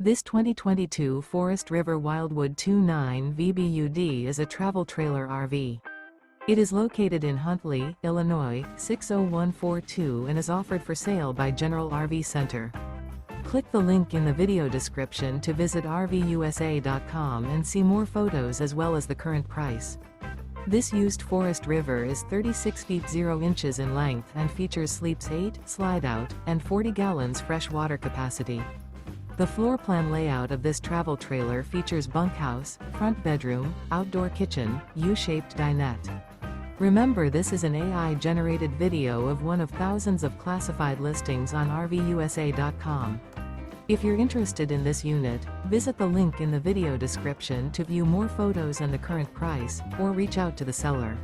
This 2022 Forest River Wildwood 29 VBUD is a travel trailer RV. It is located in Huntley, Illinois, 60142 and is offered for sale by General RV Center. Click the link in the video description to visit RVUSA.com and see more photos as well as the current price. This used Forest River is 36 feet 0 inches in length and features sleeps 8, slide-out, and 40 gallons fresh water capacity. The floor plan layout of this travel trailer features bunkhouse, front bedroom, outdoor kitchen, U-shaped dinette. Remember, this is an AI-generated video of one of thousands of classified listings on RVUSA.com. If you're interested in this unit, visit the link in the video description to view more photos and the current price, or reach out to the seller.